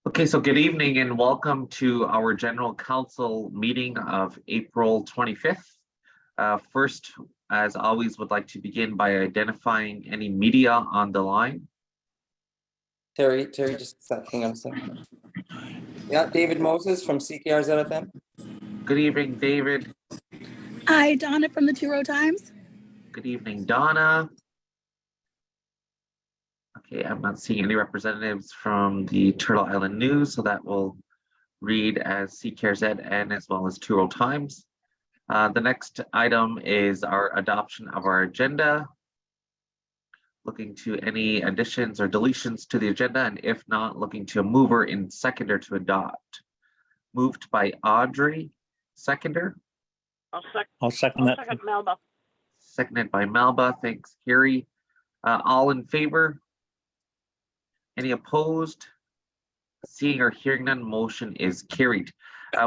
Okay, so good evening and welcome to our General Council meeting of April 25th. First, as always, would like to begin by identifying any media on the line. Terry, just a sec, hang on a second. Yeah, David Moses from CKRZ-FM. Good evening, David. Hi, Donna from the Two Row Times. Good evening, Donna. Okay, I'm not seeing any representatives from the Turtle Island News, so that will read as CKRZ as well as Two Row Times. The next item is our adoption of our agenda. Looking to any additions or deletions to the agenda, and if not, looking to a mover and seconder to adopt. Moved by Audrey, seconder. I'll second that. Melba. Seconded by Melba. Thanks, Carrie. All in favor? Any opposed? Seeing or hearing none, motion is carried.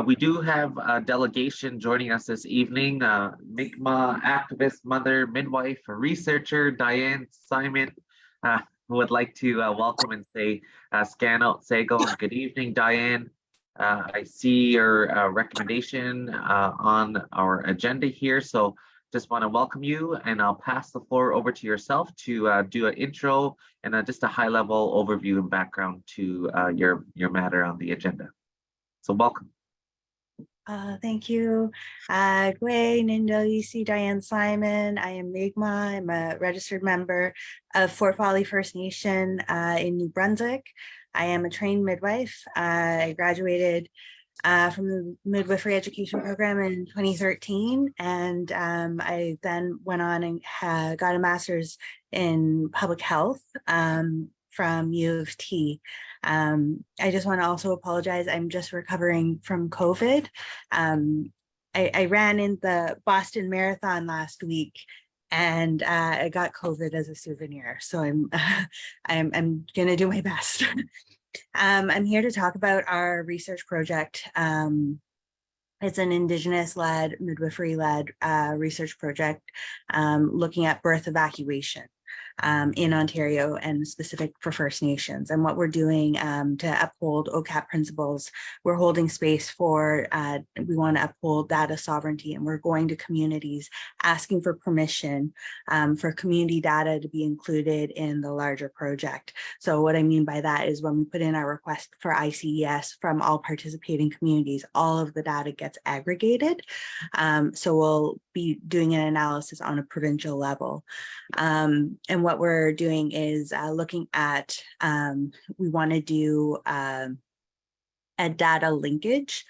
We do have a delegation joining us this evening. Mi'kmaq activist, mother, midwife, researcher, Diane Simon, would like to welcome and say, scan out Sago. Good evening, Diane. I see your recommendation on our agenda here. So just want to welcome you, and I'll pass the floor over to yourself to do an intro and just a high-level overview and background to your matter on the agenda. So welcome. Thank you. Gwe Nindalisi Diane Simon. I am Mi'kmaq. I'm a registered member of Fort Folly First Nation in New Brunswick. I am a trained midwife. I graduated from the midwifery education program in 2013, and I then went on and got a master's in public health from U of T. I just want to also apologize. I'm just recovering from COVID. I ran in the Boston Marathon last week, and I got COVID as a souvenir. So I'm gonna do my best. I'm here to talk about our research project. It's an Indigenous-led, midwifery-led research project looking at birth evacuation in Ontario and specific for First Nations. And what we're doing to uphold OCAP principles, we're holding space for, we want to uphold data sovereignty, and we're going to communities asking for permission for community data to be included in the larger project. So what I mean by that is when we put in our request for ICES from all participating communities, all of the data gets aggregated. So we'll be doing an analysis on a provincial level. And what we're doing is looking at, we want to do a data linkage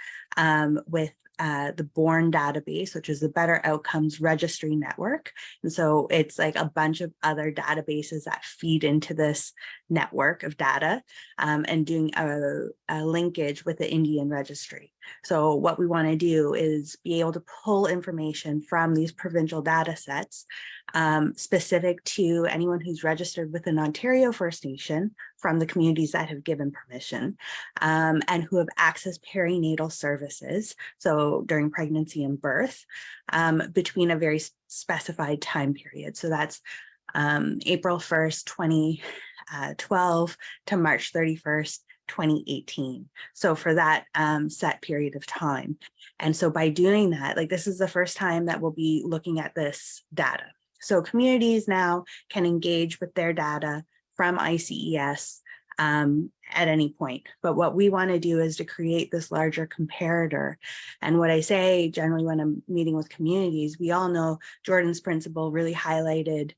with the BORN database, which is the Better Outcomes Registry Network. And so it's like a bunch of other databases that feed into this network of data, and doing a linkage with the Indian registry. So what we want to do is be able to pull information from these provincial data sets specific to anyone who's registered with an Ontario First Nation from the communities that have given permission, and who have accessed perinatal services, so during pregnancy and birth, between a very specified time period. So that's April 1st, 2012 to March 31st, 2018. So for that set period of time. And so by doing that, like this is the first time that we'll be looking at this data. So communities now can engage with their data from ICES at any point. But what we want to do is to create this larger comparator. And what I say generally when I'm meeting with communities, we all know Jordan's principle really highlighted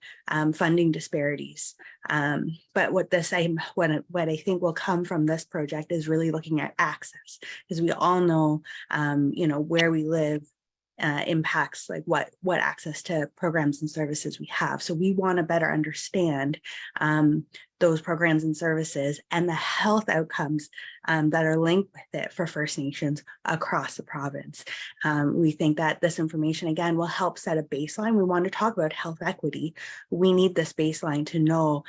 funding disparities. But what I think will come from this project is really looking at access, because we all know, where we live impacts like what access to programs and services we have. So we want to better understand those programs and services and the health outcomes that are linked with it for First Nations across the province. We think that this information, again, will help set a baseline. We want to talk about health equity. We need this baseline to know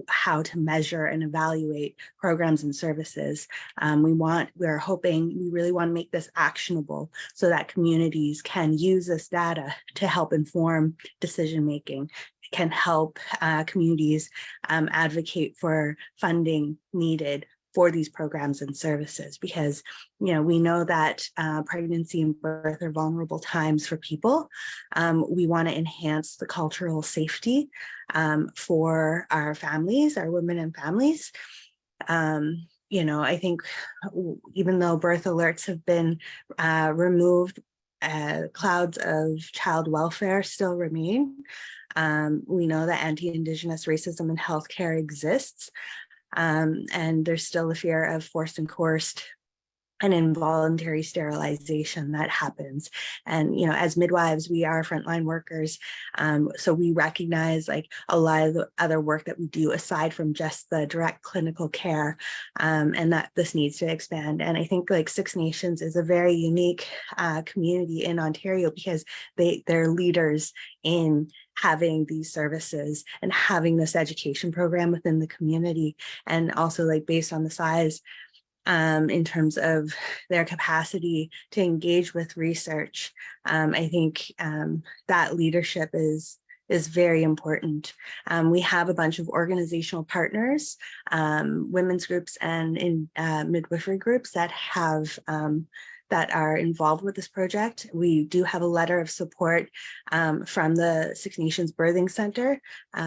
how to measure and evaluate programs and services. We really want to make this actionable so that communities can use this data to help inform decision-making, can help communities advocate for funding needed for these programs and services, because, we know that pregnancy and birth are vulnerable times for people. We want to enhance the cultural safety for our families, our women and families. I think even though birth alerts have been removed, clouds of child welfare still remain. We know that anti-Indigenous racism in healthcare exists, and there's still a fear of forced and coerced and involuntary sterilization that happens. And, as midwives, we are frontline workers. So we recognize like a lot of the other work that we do aside from just the direct clinical care, and that this needs to expand. And I think like Six Nations is a very unique community in Ontario, because they're leaders in having these services and having this education program within the community. And also like based on the size, in terms of their capacity to engage with research. I think that leadership is very important. We have a bunch of organizational partners, women's groups and in midwifery groups that have that are involved with this project. We do have a letter of support from the Six Nations Birthing Center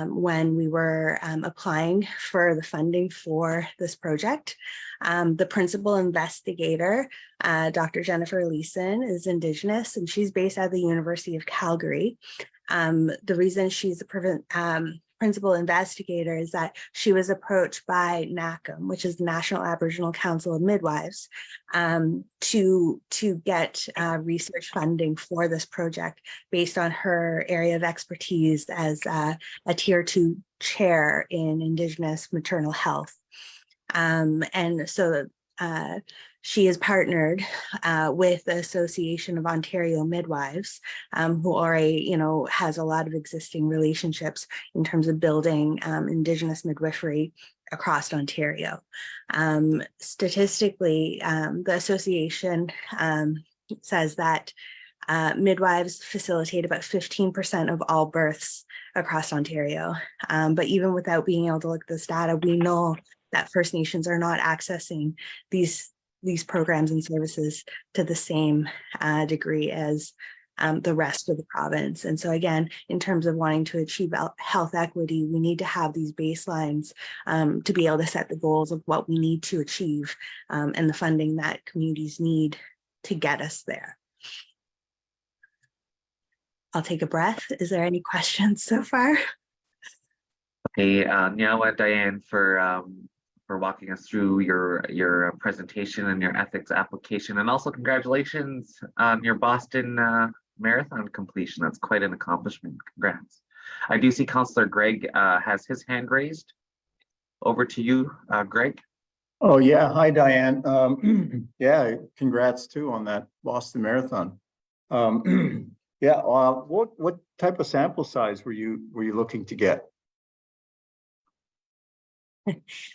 when we were applying for the funding for this project. The principal investigator, Dr. Jennifer Leeson, is Indigenous, and she's based at the University of Calgary. The reason she's a principal investigator is that she was approached by NACM, which is the National Aboriginal Council of Midwives, to get research funding for this project based on her area of expertise as a Tier 2 chair in Indigenous maternal health. And so she is partnered with the Association of Ontario Midwives, who already, has a lot of existing relationships in terms of building Indigenous midwifery across Ontario. Statistically, the association says that midwives facilitate about 15% of all births across Ontario. But even without being able to look at this data, we know that First Nations are not accessing these programs and services to the same degree as the rest of the province. And so again, in terms of wanting to achieve health equity, we need to have these baselines to be able to set the goals of what we need to achieve and the funding that communities need to get us there. I'll take a breath. Is there any questions so far? Okay, Nyawa, Diane, for walking us through your presentation and your ethics application, and also congratulations on your Boston Marathon completion. That's quite an accomplishment. Congrats. I do see Councillor Greg has his hand raised. Over to you, Greg. Oh yeah, hi Diane. Yeah, congrats too on that Boston Marathon. Yeah, what type of sample size were you looking to get?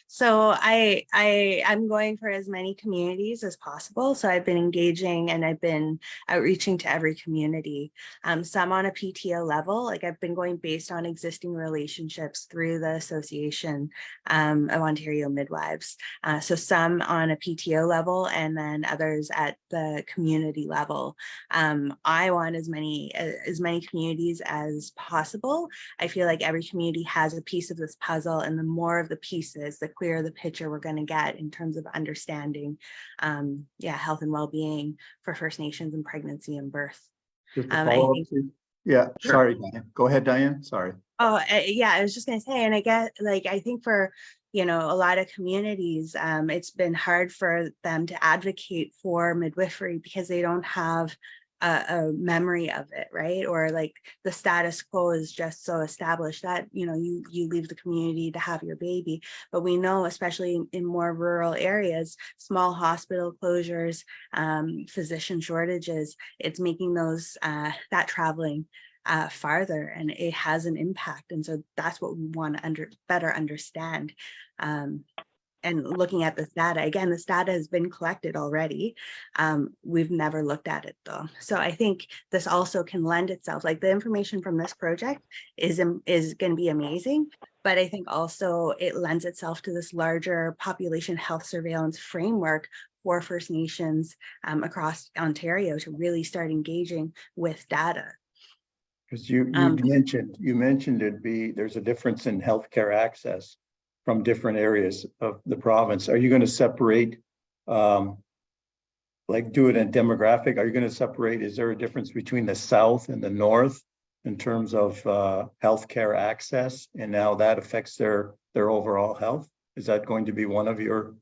So I'm going for as many communities as possible. So I've been engaging and I've been outreaching to every community. Some on a PTO level, like I've been going based on existing relationships through the Association of Ontario Midwives. So some on a PTO level and then others at the community level. I want as many communities as possible. I feel like every community has a piece of this puzzle, and the more of the pieces, the clearer the picture we're going to get in terms of understanding health and well-being for First Nations in pregnancy and birth. Yeah, sure. Sorry, Diane. Go ahead, Diane. Sorry. I was just going to say, and I think for a lot of communities, it's been hard for them to advocate for midwifery because they don't have a memory of it, right? Or like the status quo is just so established that you leave the community to have your baby. But we know, especially in more rural areas, small hospital closures, physician shortages, it's making those that traveling farther, and it has an impact. And so that's what we want to better understand. and looking at this data. Again, this data has been collected already. We've never looked at it though. So I think this also can lend itself, like the information from this project is going to be amazing, but I think also it lends itself to this larger population health surveillance framework for First Nations across Ontario to really start engaging with data. Because you mentioned there's a difference in healthcare access from different areas of the province. Are you going to separate, like do it in demographic? Are you going to separate? Is there a difference between the south and the north in terms of healthcare access, and how that affects their overall health? Is that going to be one of your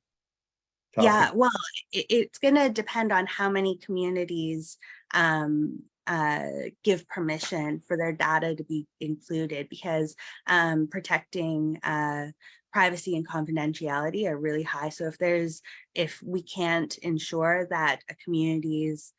topics? Yeah, well, it's going to depend on how many communities give permission for their data to be included, because protecting privacy and confidentiality are really high. So if we can't ensure that a community's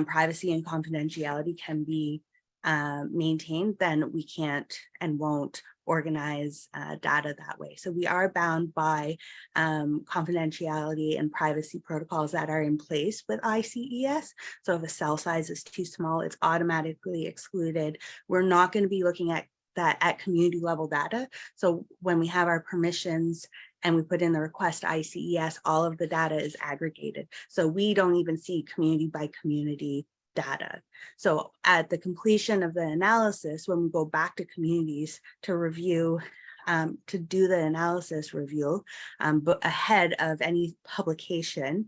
privacy and confidentiality can be maintained, then we can't and won't organize data that way. So we are bound by confidentiality and privacy protocols that are in place with ICES. So if a cell size is too small, it's automatically excluded. We're not going to be looking at that at community level data. So when we have our permissions and we put in the request to ICES, all of the data is aggregated. So we don't even see community by community data. So at the completion of the analysis, when we go back to communities to review, to do the analysis review, but ahead of any publication,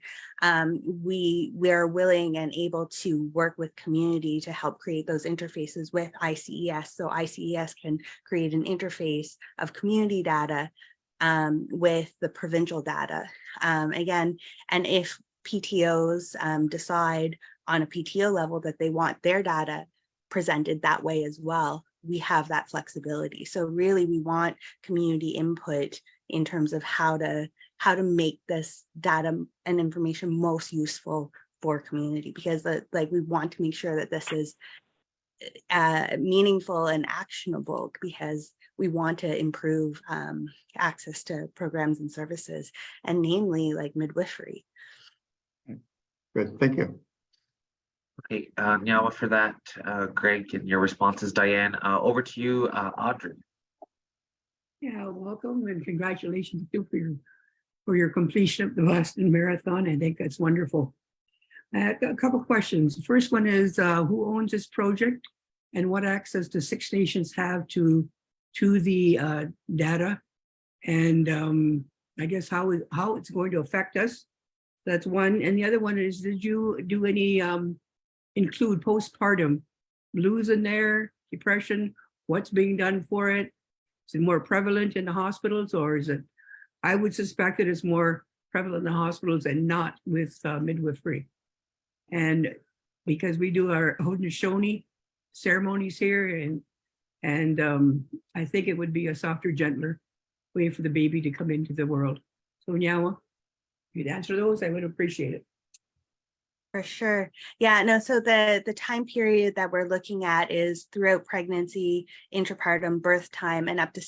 we are willing and able to work with community to help create those interfaces with ICES. So ICES can create an interface of community data with the provincial data. Again, and if PTOs decide on a PTO level that they want their data presented that way as well, we have that flexibility. So really we want community input in terms of how to make this data and information most useful for community, because we want to make sure that this is meaningful and actionable, because we want to improve access to programs and services, and namely like midwifery. Good, thank you. Okay, now for that, Greg, and your responses, Diane. Over to you, Audrey. Yeah, welcome and congratulations to for your completion of the Boston Marathon. I think that's wonderful. I had a couple of questions. The first one is who owns this project, and what access do Six Nations have to the data, and I guess how it's going to affect us. That's one. And the other one is, did you do any include postpartum blues in there, depression? What's being done for it? Is it more prevalent in the hospitals, or is it? I would suspect that it's more prevalent in the hospitals and not with midwifery. And because we do our Haudenosaunee ceremonies here, and I think it would be a softer, gentler way for the baby to come into the world. So Nyawa, if you'd answer those, I would appreciate it. For sure. Yeah, no, so the time period that we're looking at is throughout pregnancy, intrapartum, birth time, and up to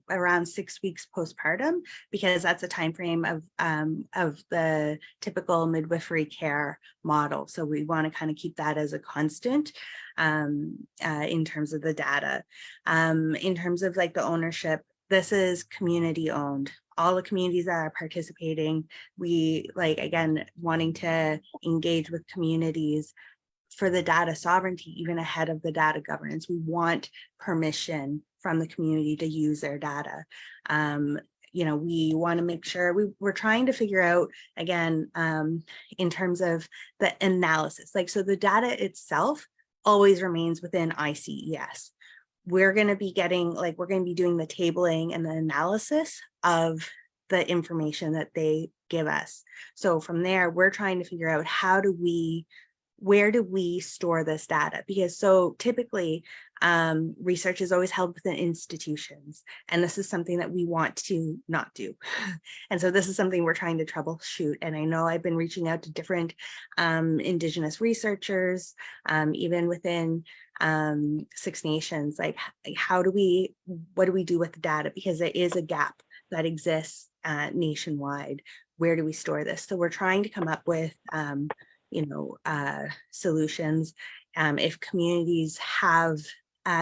around 6 weeks postpartum, because that's the time frame of the typical midwifery care model. So we want to kind of keep that as a constant in terms of the data. In terms of like the ownership, this is community owned. All the communities that are participating, we again, wanting to engage with communities for the data sovereignty, even ahead of the data governance. We want permission from the community to use their data. We want to make sure we're trying to figure out, again, in terms of the analysis, so the data itself always remains within ICES. We're going to be doing the tabling and the analysis of the information that they give us. So from there, we're trying to figure out where do we store this data? Because so typically research is always held within institutions, and this is something that we want to not do. And so this is something we're trying to troubleshoot. And I know I've been reaching out to different Indigenous researchers, even within Six Nations, what do we do with the data? Because there is a gap that exists nationwide. Where do we store this? So we're trying to come up with, solutions. If communities have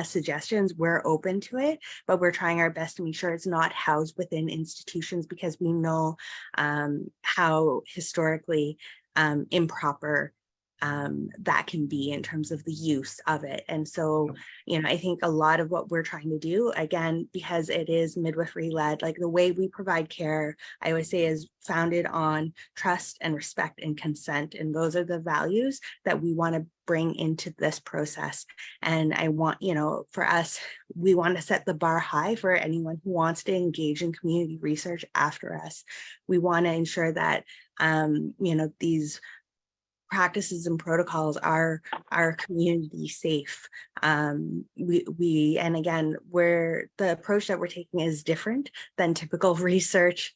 suggestions, we're open to it, but we're trying our best to make sure it's not housed within institutions, because we know how historically improper that can be in terms of the use of it. And so, I think a lot of what we're trying to do, again, because it is midwifery led, like the way we provide care, I always say, is founded on trust and respect and consent. And those are the values that we want to bring into this process. And I want, for us, we want to set the bar high for anyone who wants to engage in community research after us. We want to ensure that, these practices and protocols are community safe. And again, the approach that we're taking is different than typical research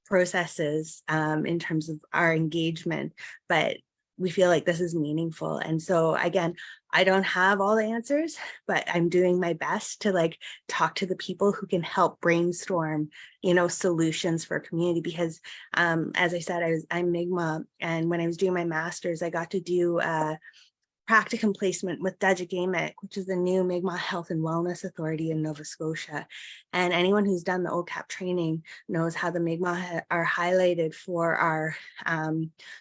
processes in terms of our engagement, but we feel like this is meaningful. And so again, I don't have all the answers, but I'm doing my best to talk to the people who can help brainstorm, solutions for community. Because as I said, I'm Mi'kmaq, and when I was doing my master's, I got to do practicum placement with Dejagamic, which is the new Mi'kmaq Health and Wellness Authority in Nova Scotia. And anyone who's done the OCAP training knows how the Mi'kmaq are highlighted for our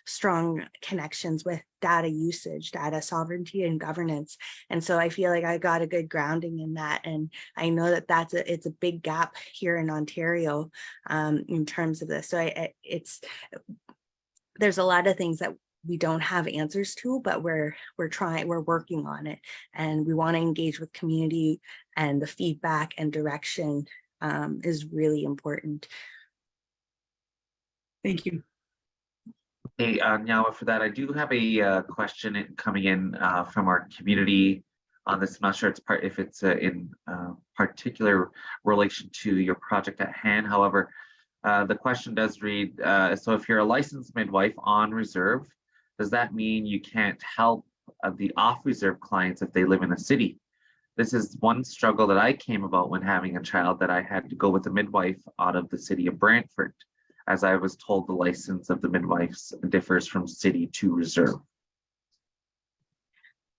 strong connections with data usage, data sovereignty, and governance. And so I feel like I got a good grounding in that. And I know that it's a big gap here in Ontario in terms of this. So there's a lot of things that we don't have answers to, but we're working on it, and we want to engage with community, and the feedback and direction is really important. Thank you. Hey, Nyawa, for that, I do have a question coming in from our community on this. I'm not sure if it's in particular relation to your project at hand. However, the question does read, so if you're a licensed midwife on reserve, does that mean you can't help the off-reserve clients if they live in a city? This is one struggle that I came about when having a child, that I had to go with a midwife out of the city of Brantford, as I was told the license of the midwives differs from city to reserve.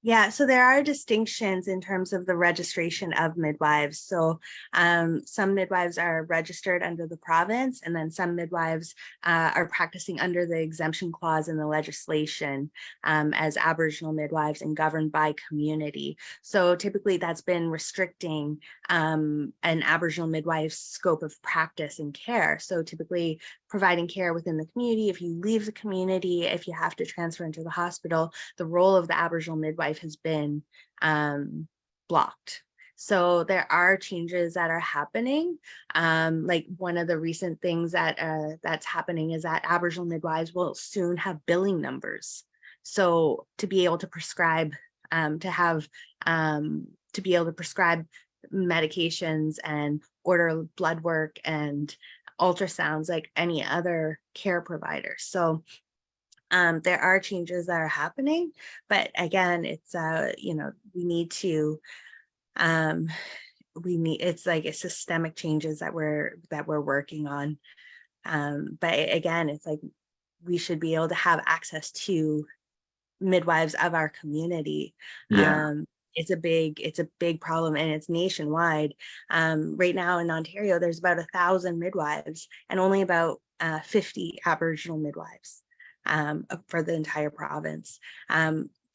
Yeah, so there are distinctions in terms of the registration of midwives. So some midwives are registered under the province, and then some midwives are practicing under the exemption clause in the legislation as Aboriginal midwives and governed by community. So typically that's been restricting an Aboriginal midwife's scope of practice and care. So typically providing care within the community. If you leave the community, if you have to transfer into the hospital, the role of the Aboriginal midwife has been blocked. So there are changes that are happening. Like one of the recent things that's happening is that Aboriginal midwives will soon have billing numbers. So to be able to prescribe, to be able to prescribe medications and order blood work and ultrasounds like any other care provider. So there are changes that are happening, but again, it's we need to it's like a systemic changes that we're working on. But again, it's like we should be able to have access to midwives of our community. Yeah. It's a big problem, and it's nationwide. Right now in Ontario, there's about 1,000 midwives and only about 50 Aboriginal midwives for the entire province.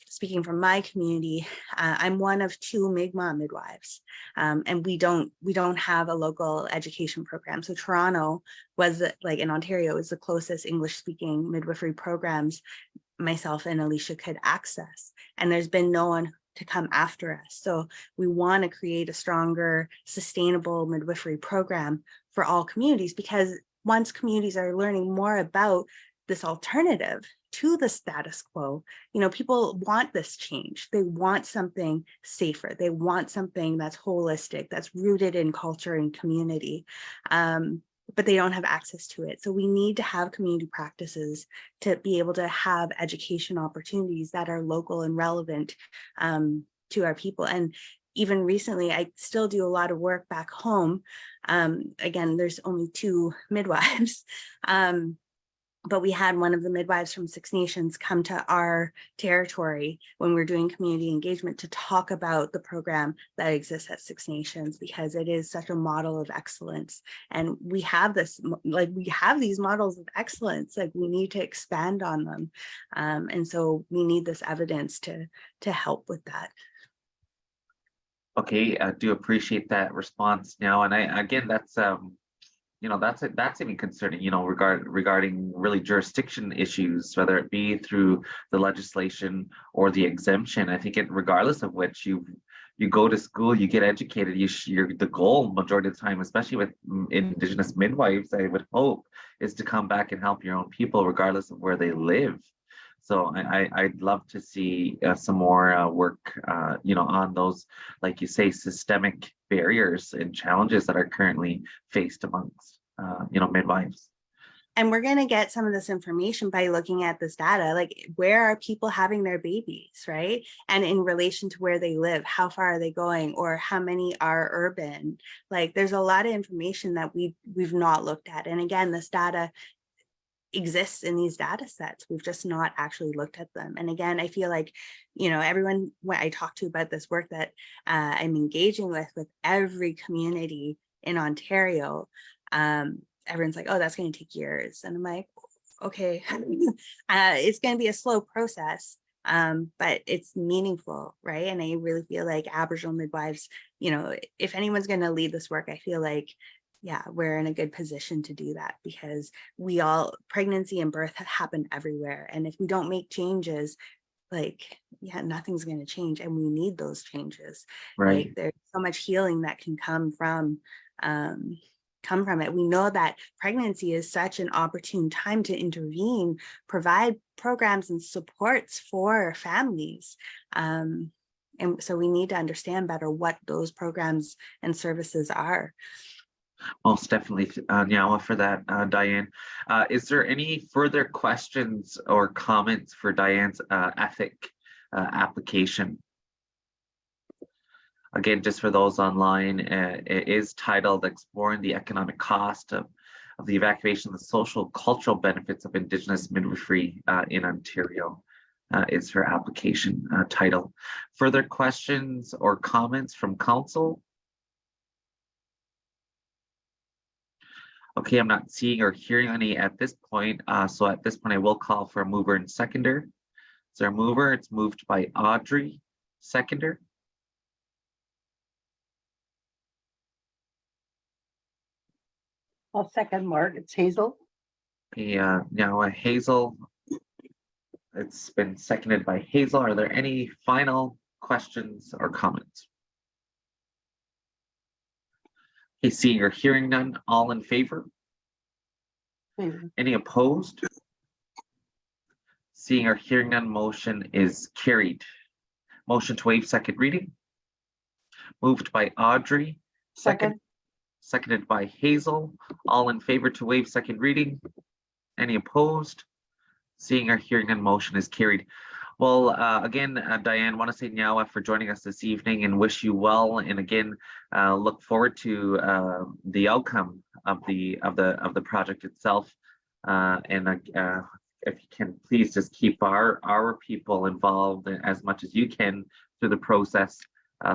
Speaking from my community, I'm one of 2 Mi'kmaq midwives, and we don't have a local education program. So Toronto was, like in Ontario, is the closest English-speaking midwifery programs myself and Alicia could access, and there's been no one to come after us. So we want to create a stronger, sustainable midwifery program for all communities, because once communities are learning more about this alternative to the status quo, people want this change. They want something safer. They want something that's holistic, that's rooted in culture and community. But they don't have access to it. So we need to have community practices to be able to have education opportunities that are local and relevant to our people. And even recently, I still do a lot of work back home. Again, there's only 2 midwives. But we had one of the midwives from Six Nations come to our territory when we're doing community engagement to talk about the program that exists at Six Nations, because it is such a model of excellence. And we have this, like, we have these models of excellence, like we need to expand on them. And so we need this evidence to help with that. Okay, I do appreciate that response now. And again, that's that's even concerning, regarding really jurisdiction issues, whether it be through the legislation or the exemption. I think regardless of which you go to school, you get educated, you're the goal majority of the time, especially with Indigenous midwives, I would hope, is to come back and help your own people regardless of where they live. So I'd love to see some more work, on those, like you say, systemic barriers and challenges that are currently faced amongst, midwives. And we're going to get some of this information by looking at this data, like where are people having their babies, right? And in relation to where they live, how far are they going, or how many are urban? Like there's a lot of information that we've not looked at. And again, this data exists in these data sets. We've just not actually looked at them. And again, I feel like, everyone when I talk to about this work that I'm engaging with every community in Ontario, everyone's like, oh, that's going to take years. And I'm like, okay, it's going to be a slow process, but it's meaningful, right? And I really feel like Aboriginal midwives, if anyone's going to lead this work, I feel like, yeah, we're in a good position to do that, because pregnancy and birth happen everywhere. And if we don't make changes, nothing's going to change, and we need those changes. Right. Like there's so much healing that can come from it. We know that pregnancy is such an opportune time to intervene, provide programs and supports for families. And so we need to understand better what those programs and services are. Most definitely, Nyawa, for that, Diane. Is there any further questions or comments for Diane's ethic application? Again, just for those online, it is titled Exploring the Economic Cost of the Evacuation of the Social Cultural Benefits of Indigenous Midwifery in Ontario, is her application title. Further questions or comments from council? Okay, I'm not seeing or hearing any at this point. So at this point, I will call for a mover and seconder. Is there a mover? It's moved by Audrey. Seconder? I'll second Mark. It's Hazel. Okay, now Hazel. It's been seconded by Hazel. Are there any final questions or comments? Okay, seeing or hearing none, all in favor? Any opposed? Seeing or hearing none, motion is carried. Motion to waive second reading. Moved by Audrey. Seconded by Hazel. All in favor to waive second reading? Any opposed? Seeing or hearing none, motion is carried. Well, again, Diane, want to say Nyawa for joining us this evening and wish you well. And again, look forward to the outcome of the project itself. And if you can, please just keep our people involved as much as you can through the process,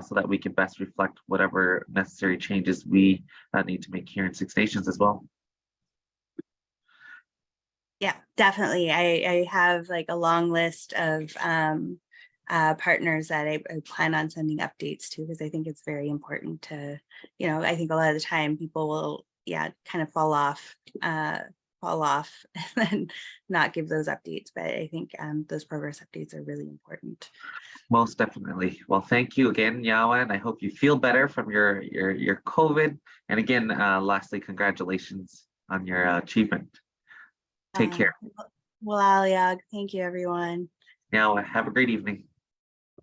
so that we can best reflect whatever necessary changes we need to make here in Six Nations as well. Yeah, definitely. I have like a long list of partners that I plan on sending updates to, because I think it's very important to, I think a lot of the time people will, kind of fall off and then not give those updates. But I think those progress updates are really important. Most definitely. Well, thank you again, Nyawa, and I hope you feel better from your COVID. And again, lastly, congratulations on your achievement. Take care. Well, Aliag, thank you, everyone. Now, have a great evening.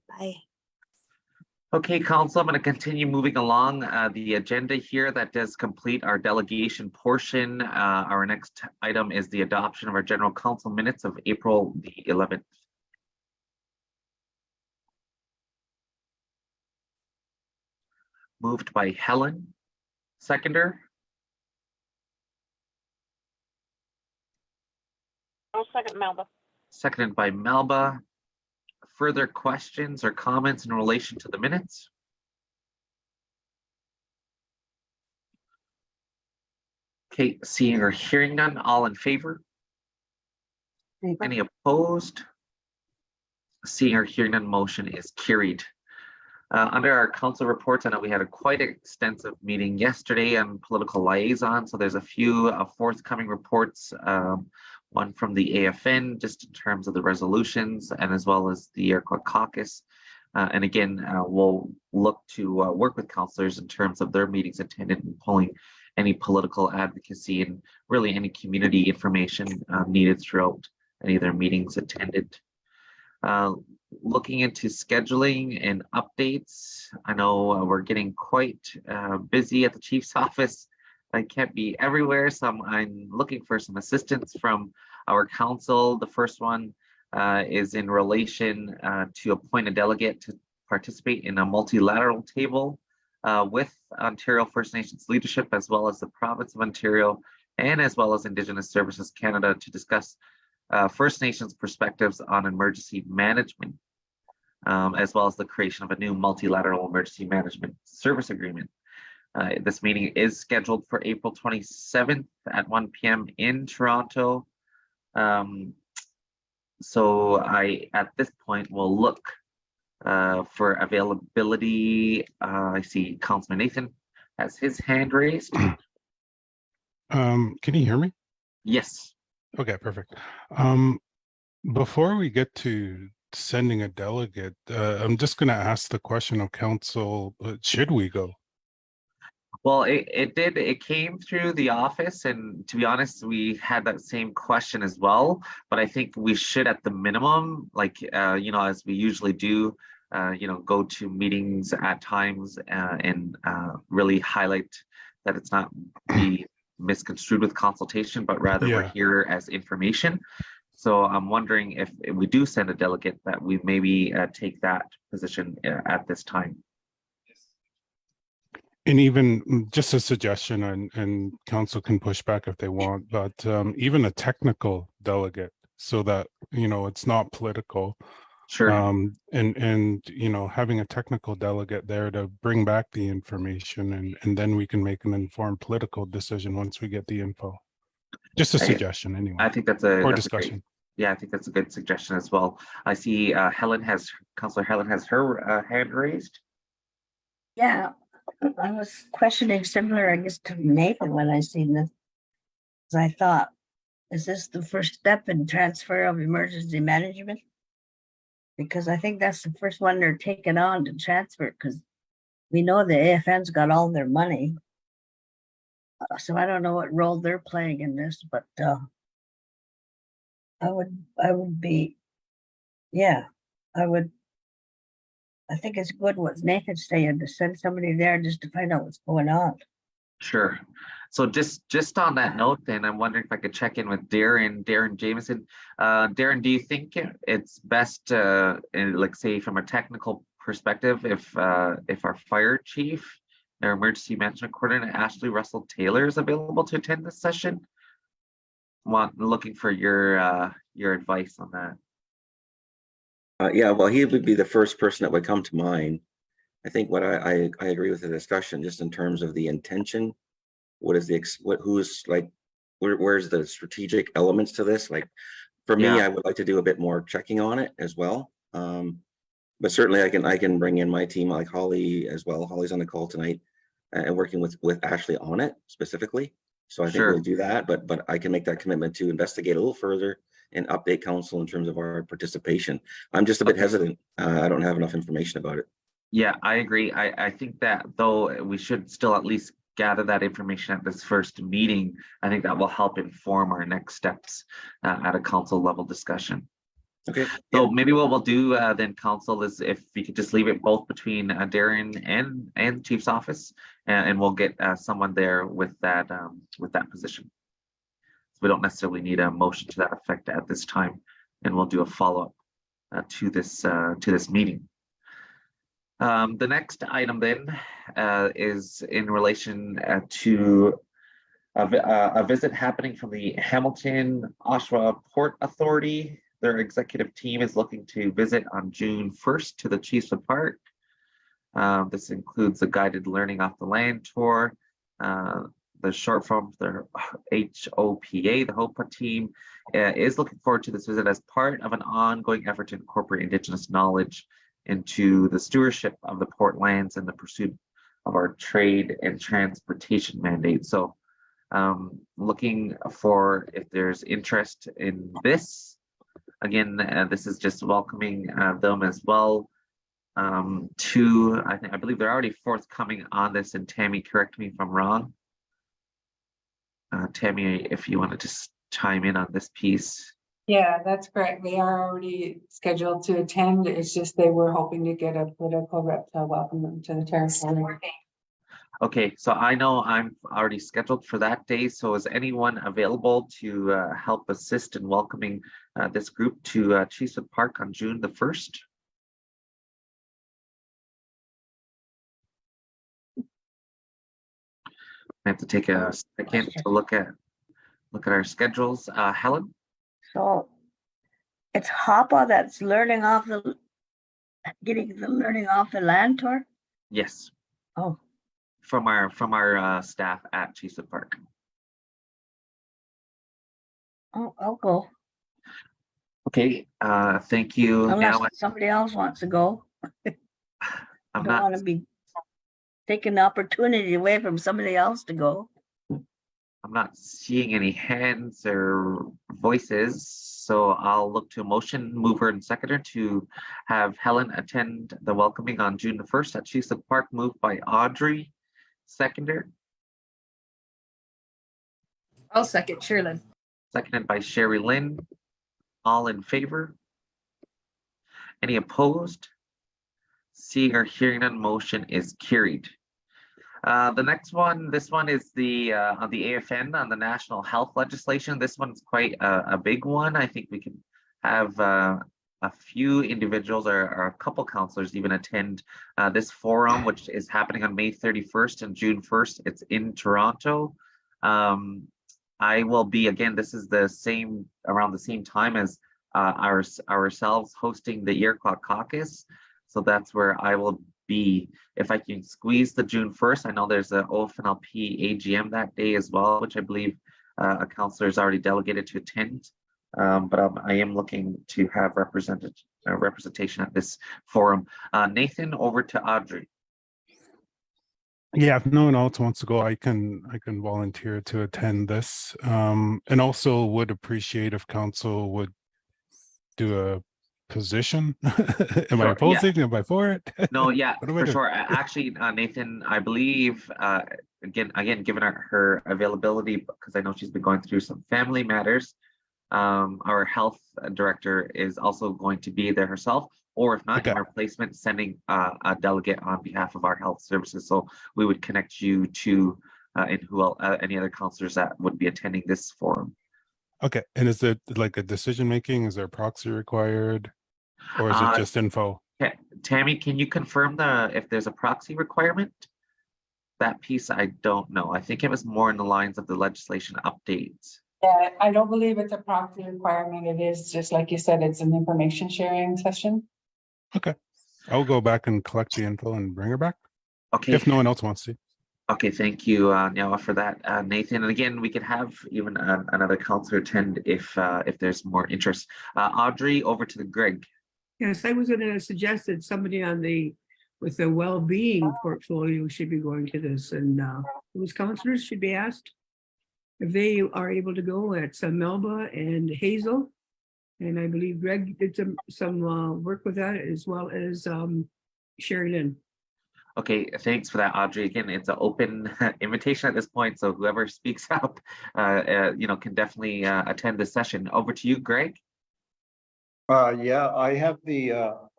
Bye. Okay, Council, I'm going to continue moving along the agenda here. That does complete our delegation portion. Our next item is the adoption of our General Council minutes of April the 11th. moved by Helen, seconder, I'll second Melba. seconded by Melba. Further questions or comments in relation to the minutes? Okay, seeing or hearing none, all in favor? Any opposed? Seeing or hearing none, motion is carried. Under our council reports, I know we had a quite extensive meeting yesterday on political liaison, so there's a few forthcoming reports, one from the AFN, just in terms of the resolutions, and as well as the Iroquois caucus. And again, we'll look to work with councillors in terms of their meetings attended and pulling any political advocacy and really any community information needed throughout any of their meetings attended. Looking into scheduling and updates, I know we're getting quite busy at the chief's office. I can't be everywhere, so I'm looking for some assistance from our council. The first one is in relation to appoint a delegate to participate in a multilateral table with Ontario First Nations leadership, as well as the province of Ontario, and as well as Indigenous Services Canada, to discuss First Nations perspectives on emergency management, as well as the creation of a new multilateral emergency management service agreement. This meeting is scheduled for April 27th at 1 p.m. in Toronto. So at this point, will look for availability. I see Councilman Nathan has his hand raised. Can you hear me? Yes. Okay, perfect. Before we get to sending a delegate, I'm just going to ask the question of council, should we go? Well, it came through the office, and to be honest, we had that same question as well, but I think we should, at the minimum, like, as we usually do, go to meetings at times and really highlight that it's not be misconstrued with consultation, but rather we're here as information. So I'm wondering if we do send a delegate, that we maybe take that position at this time. And even just a suggestion, and council can push back if they want, but even a technical delegate, so that, it's not political. Sure. And having a technical delegate there to bring back the information, and then we can make an informed political decision once we get the info. Just a suggestion anyway. I think that's discussion. Yeah, I think that's a good suggestion as well. I see Councillor Helen has her hand raised. Yeah, I was questioning similar, I guess, to Nathan when I seen this. 'Cause I thought, is this the first step in transfer of emergency management? Because I think that's the first one they're taking on to transfer, because we know the AFN's got all their money. So I don't know what role they're playing in this, but I would be, I think it's good what Nathan's saying, to send somebody there just to find out what's going on. Sure. So just on that note, then I'm wondering if I could check in with Darren Jameson. Darren, do you think it's best, like, say, from a technical perspective, if our fire chief, our emergency management coordinator, Ashley Russell Taylor, is available to attend this session? Looking for your advice on that. Yeah, well, he would be the first person that would come to mind. I think what I agree with the discussion, just in terms of the intention. What is who's like, where's the strategic elements to this? Like, for me, I would like to do a bit more checking on it as well. But certainly I can bring in my team, like Holly as well. Holly's on the call tonight, and working with Ashley on it specifically. So I think we'll do that, but I can make that commitment to investigate a little further and update council in terms of our participation. I'm just a bit hesitant. I don't have enough information about it. Yeah, I agree. I think that, though, we should still at least gather that information at this first meeting. I think that will help inform our next steps at a council level discussion. Okay. So maybe what we'll do then, council, is if we could just leave it both between Darren and Chief's office, and we'll get someone there with that position. So we don't necessarily need a motion to that effect at this time, and we'll do a follow-up to this meeting. The next item then is in relation to a visit happening from the Hamilton Oshawa Port Authority. Their executive team is looking to visit on June 1st to the Cheesewood Park. This includes a guided learning off the land tour. The short form, the HOPA, the HOPA team, is looking forward to this visit as part of an ongoing effort to incorporate Indigenous knowledge into the stewardship of the port lands and the pursuit of our trade and transportation mandate. So looking for if there's interest in this. Again, this is just welcoming them as well to, I believe they're already forthcoming on this, and Tammy, correct me if I'm wrong. Tammy, if you want to just chime in on this piece. Yeah, that's correct. They are already scheduled to attend. It's just they were hoping to get a political rep to welcome them to the territory. Okay, so I know I'm already scheduled for that day. So is anyone available to help assist in welcoming this group to Cheesewood Park on June the 1st? I have to take a second to look at our schedules. Helen? So it's HOPA that's learning off the, getting the learning off the land tour? Yes. Oh, From our staff at Cheesewood Park. I'll go. Okay, thank you. Unless Now somebody else wants to go. I I'm don't not want to be taking the opportunity away from somebody else to go. seeing any hands or voices, so I'll look to a motion mover and seconder to have Helen attend the welcoming on June the 1st at Cheesewood Park, moved by Audrey, seconder, I'll second Sherilyn. seconded by Sherry Lynn. All in favor? Any opposed? Seeing or hearing none, motion is carried. The next one, this one is the on the AFN, on the national health legislation. This one's quite a big one. I think we can have a few individuals or a couple counselors even attend this forum, which is happening on May 31st and June 1st. It's in Toronto. I will be, again, this is the same, around the same time as ourselves hosting the Iroquois caucus. So that's where I will be. If I can squeeze the June 1st, I know there's a OFNLP AGM that day as well, which I believe a counselor is already delegated to attend. But I am looking to have representation at this forum. Nathan, over to Audrey. Yeah, if no one else wants to go, I can volunteer to attend this. And also would appreciate if council would do a position. Am I opposing? Am I for it? No, yeah, What do I for do? sure. Actually, Nathan, I believe, again, given her availability, because I know she's been going through some family matters, our health director is also going to be there herself, or if not, Okay. in replacement, sending a delegate on behalf of our health services. So we would connect you to and any other counselors that would be attending this forum. Okay, and is it like a decision making? Is there a proxy required, or is it just info? Okay, Tammy, can you confirm if there's a proxy requirement? That piece I don't know. I think it was more in the lines of the legislation updates. Yeah, I don't believe it's a proxy requirement. It is just like you said, it's an information sharing session. Okay, I'll go back and collect the info and bring her back Okay. if no one else wants to. Okay, thank you, Nyawa, for that, Nathan. And again, we could have even another counselor attend if there's more interest. Audrey, over to the Greg. Yes, I was gonna suggest that somebody with the well-being portfolio should be going to this, and those counselors should be asked if they are able to go. At Melba and Hazel. And I believe Greg did some work with that, as well as Sherry Lynn. Okay, thanks for that, Audrey. Again, it's an open invitation at this point, so whoever speaks up, can definitely attend this session. Over to you, Greg. Yeah, I have the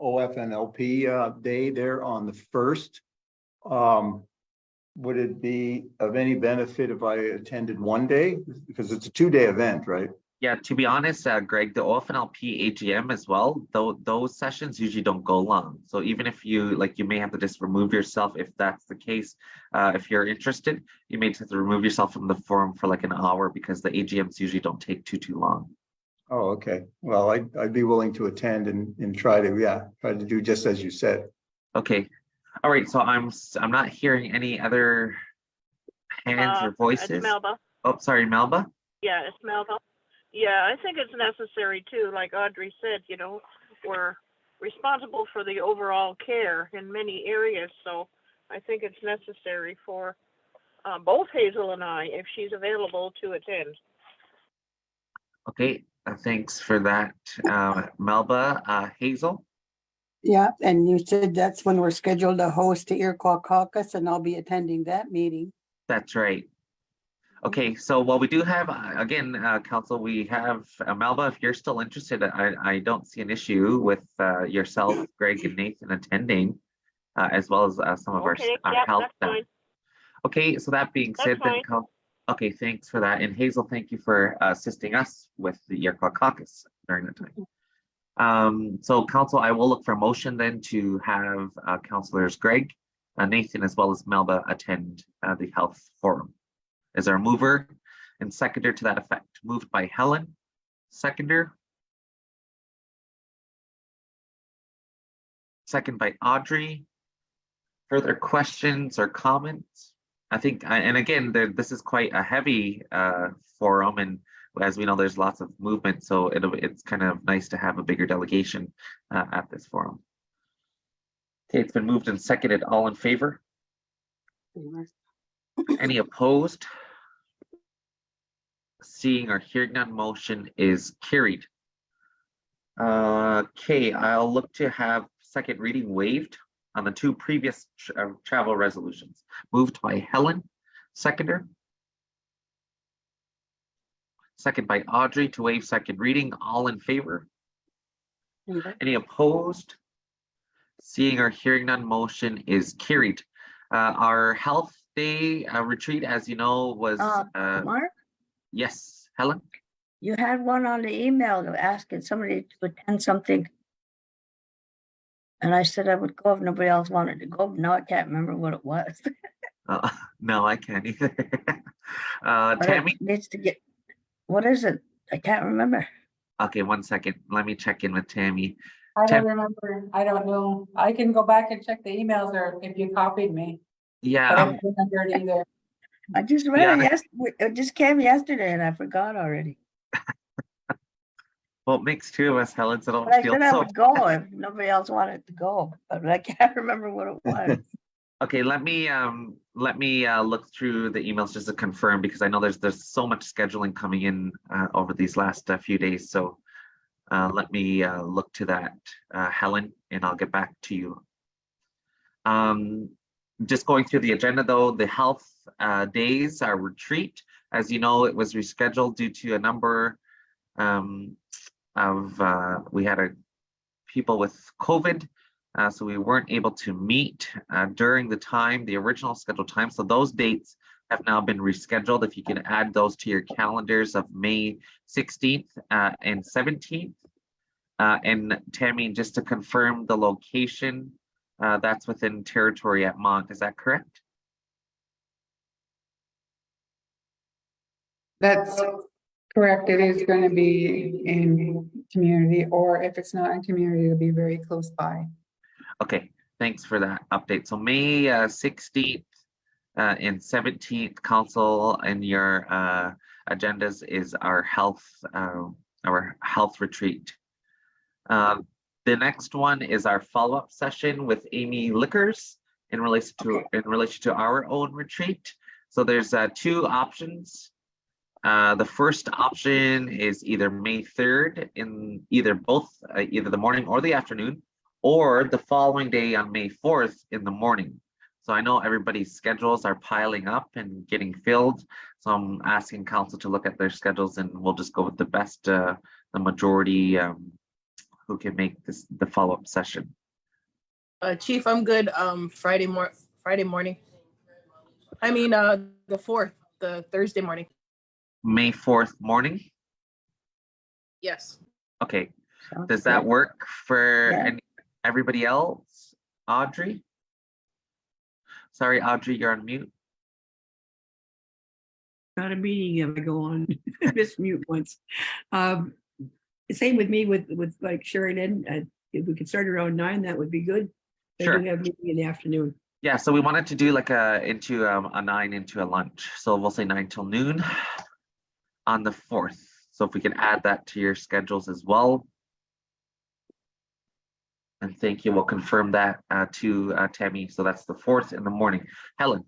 OFNLP day there on the 1st. Would it be of any benefit if I attended one day? Because it's a 2-day event, right? Yeah, to be honest, Greg, the OFNLP AGM as well, though those sessions usually don't go long. So even if you like, you may have to just remove yourself if that's the case. If you're interested, you may have to remove yourself from the forum for like an hour because the AGMs usually don't take too long. Oh, okay. Well, I'd be willing to attend and try to do just as you said. Okay. All right. So I'm not hearing any other hands or It's voices. Melba. Oh, sorry, Melba. Yeah, it's Melba. Yeah, I think it's necessary too, like Audrey said, you know, we're responsible for the overall care in many areas, so I think it's necessary for both Hazel and I, if she's available, to attend. Okay. Thanks for that, Melba. Hazel. Yeah, and you said that's when we're scheduled to host the Iroquois caucus, and I'll be attending that meeting. That's right. Okay, so while we do have, again, Council, we have Melba, if you're still interested, I don't see an issue with yourself, Greg and Nathan attending, as well as some of Okay, our yeah, health that's staff. fine. Okay, so that being said, That's then, okay, thanks for that. And Hazel, thank you for assisting us with the Iroquois caucus during that time. So Council, I will look for a motion then to have Councilors Greg, Nathan, as well as Melba attend the health forum. Is there a mover and seconder to that effect? Moved by Helen, seconder. Second by Audrey. Further questions or comments? I think, and again, this is quite a heavy forum, and as we know, there's lots of movement, so it's kind of nice to have a bigger delegation at this forum. Okay, it's been moved and seconded. All in favor? Any opposed? Seeing or hearing none, motion is carried. Okay, I'll look to have second reading waived on the two previous travel resolutions. Moved by Helen, seconder. Second by Audrey to waive second reading. All in favor? Any opposed? Seeing or hearing none, motion is carried. Our health day retreat, as you know, was Mark, yes, Helen. you had one on the email asking somebody to attend something. And I said I would go if nobody else wanted to go, but now I can't remember what it was. No, I can't either. But Tammy. it needs to get, what is it? I can't remember. Okay, 1 second. Let me check in with Tammy. I don't remember. I don't know. I can go back and check the emails or if you copied me. But I Yeah, don't remember it either. I just read it yesterday. It just came yesterday and I forgot already. well, it makes two of us, Helen, so don't But I feel said I so. would go if nobody else wanted to go, but I can't remember what it was. Okay, let me look through the emails just to confirm, because I know there's so much scheduling coming in over these last few days. So let me look to that, Helen, and I'll get back to you. Just going through the agenda though, the health days, our retreat, as you know, it was rescheduled due to a number we had people with COVID. So we weren't able to meet during the original scheduled time. So those dates have now been rescheduled. If you can add those to your calendars of May 16th and 17th. And Tammy, just to confirm the location, that's within territory at Mont, is that correct? That's correct. It is going to be in community, or if it's not in community, it'll be very close by. Okay, thanks for that update. So May 16th and 17th, council in your agendas is our health retreat. The next one is our follow-up session with Amy Lickers in relation to our own retreat. So there's two options. The first option is either May 3rd in either the morning or the afternoon, or the following day on May 4th in the morning. So I know everybody's schedules are piling up and getting filled. So I'm asking council to look at their schedules, and we'll just go with the best, the majority who can make the follow-up session. Chief, I'm good. Friday morning. I mean, the 4th, the Thursday morning. May 4th morning. Yes. Okay, Sounds does that good. work for Yeah. everybody else? Audrey? Sorry, Audrey, you're on mute. Not a meeting if I go on, miss mute once. Same with me with like Sheridan, if we could start around 9, that would be good. I Sure. do have a meeting in the afternoon. Yeah, so we wanted to do like a 9 into a lunch. So we'll say 9 till noon on the 4th. So if we can add that to your schedules as well. And thank you. We'll confirm that to Tammy. So that's the 4th in the morning. Helen.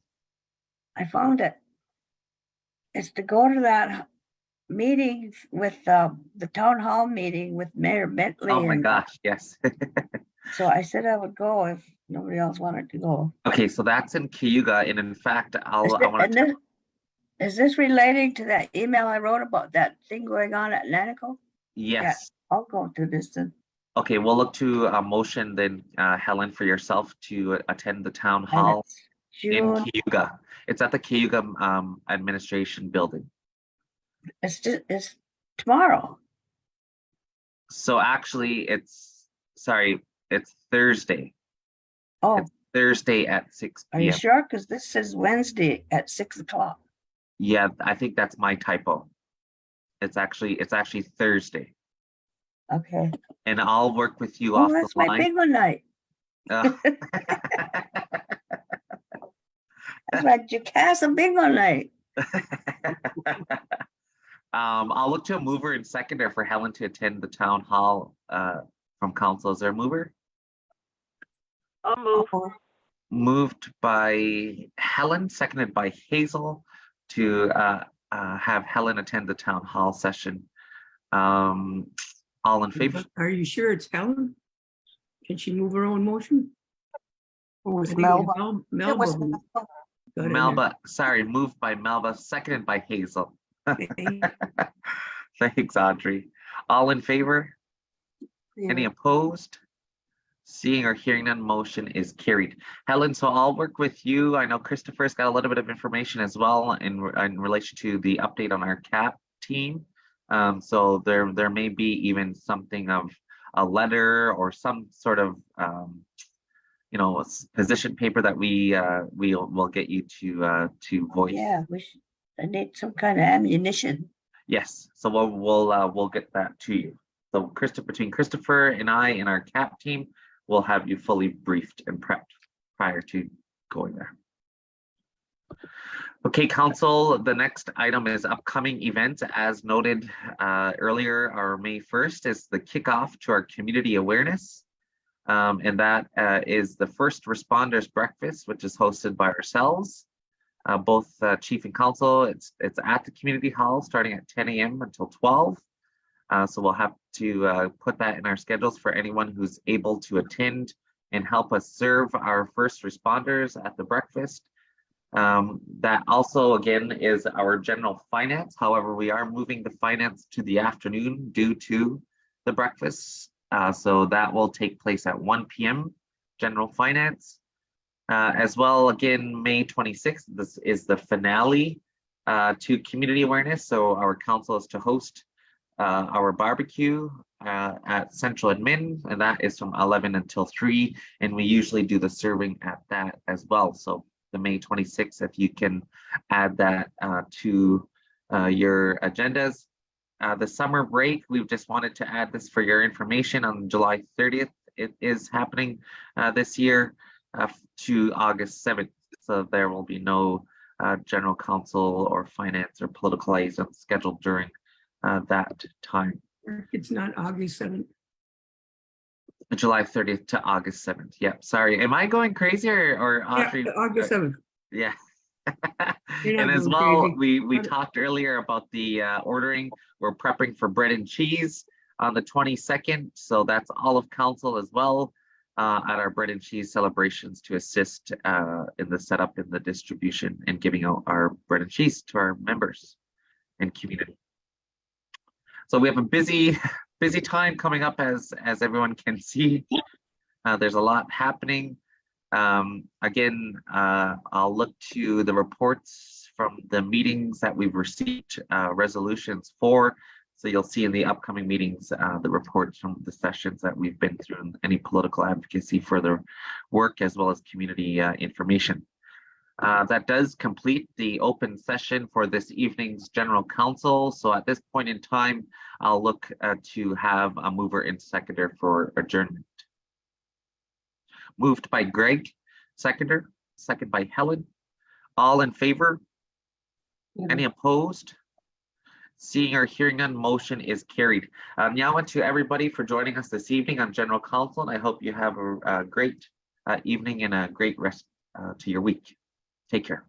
I found it. It's to go to that meeting with the town hall meeting with Mayor Bentley. Oh my and gosh, yes. So I said I would go if nobody else wanted to go. Okay, so that's in Cayuga, and in fact, I want to. Is this relating to that email I wrote about that thing going on at Nanico? Yes. I'll go to this then. Okay, we'll look to a motion then, Helen, for yourself to attend the town And hall it's in June, Cayuga. It's at the Cayuga Administration Building. it's tomorrow. So actually, it's Thursday. Oh, It's Thursday at 6 are you p.m. sure? Because this says Wednesday at 6 o'clock. Yeah, I think that's my typo. It's actually Thursday, Okay. and I'll work with you Oh, off the that's my line. bingo night. Uh, That's my Jacassa bingo night. I'll look to a mover and seconder for Helen to attend the town hall from council. Is there a mover? I'll move. Moved by Helen, seconded by Hazel to have Helen attend the town hall session. All in favor? Are you sure it's Helen? Can she move her own motion? It was I think it was Melba. Melba. It was who got in there. Melba, sorry, moved by Melba, seconded by Hazel. Okay. Thanks, Audrey. All in favor? Any opposed? Seeing or hearing none, motion is carried. Helen, so I'll work with you. I know Christopher's got a little bit of information as well in relation to the update on our CAP team. So there may be even something of a letter or some sort of position paper that we'll get you to voice. Yeah, I need some kind of ammunition. Yes, so we'll get that to you. So between Christopher and I and our CAP team, we'll have you fully briefed and prepped prior to going there. Okay, council, the next item is upcoming events. As noted earlier, our May 1st is the kickoff to our community awareness. And that is the First Responders Breakfast, which is hosted by ourselves, both chief and council. It's at the community hall starting at 10 a.m. until 12. So we'll have to put that in our schedules for anyone who's able to attend and help us serve our first responders at the breakfast. That also, again, is our general finance. However, we are moving the finance to the afternoon due to the breakfast. So that will take place at 1 p.m. general finance. As well, again, May 26th, this is the finale to community awareness. So our council is to host our barbecue at Central Admin, and that is from 11 until 3. And we usually do the serving at that as well. So the May 26th, if you can add that to your agendas. The summer break, we've just wanted to add this for your information on July 30th. It is happening this year to August 7th. So there will be no general council or finance or political liaisons scheduled during that time. It's not August 7th. July 30th to August 7th. Yep. Sorry. Am I going crazy or Audrey? Yeah, August 7th. Yeah. You're not And as going well, crazy. we talked earlier about the ordering. We're prepping for bread and cheese on the 22nd. So that's all of council as well at our bread and cheese celebrations to assist in the setup and the distribution and giving out our bread and cheese to our members and community. So we have a busy time coming up, as everyone can see. There's a lot happening. Again, I'll look to the reports from the meetings that we've received resolutions for. So you'll see in the upcoming meetings, the reports from the sessions that we've been through and any political advocacy further work as well as community information. That does complete the open session for this evening's general council. So at this point in time, I'll look to have a mover and seconder for adjournment. Moved by Greg, second by Helen. All in favor? Any opposed? Seeing or hearing none, motion is carried. Now to everybody for joining us this evening on General Council, and I hope you have a great evening and a great rest to your week. Take care.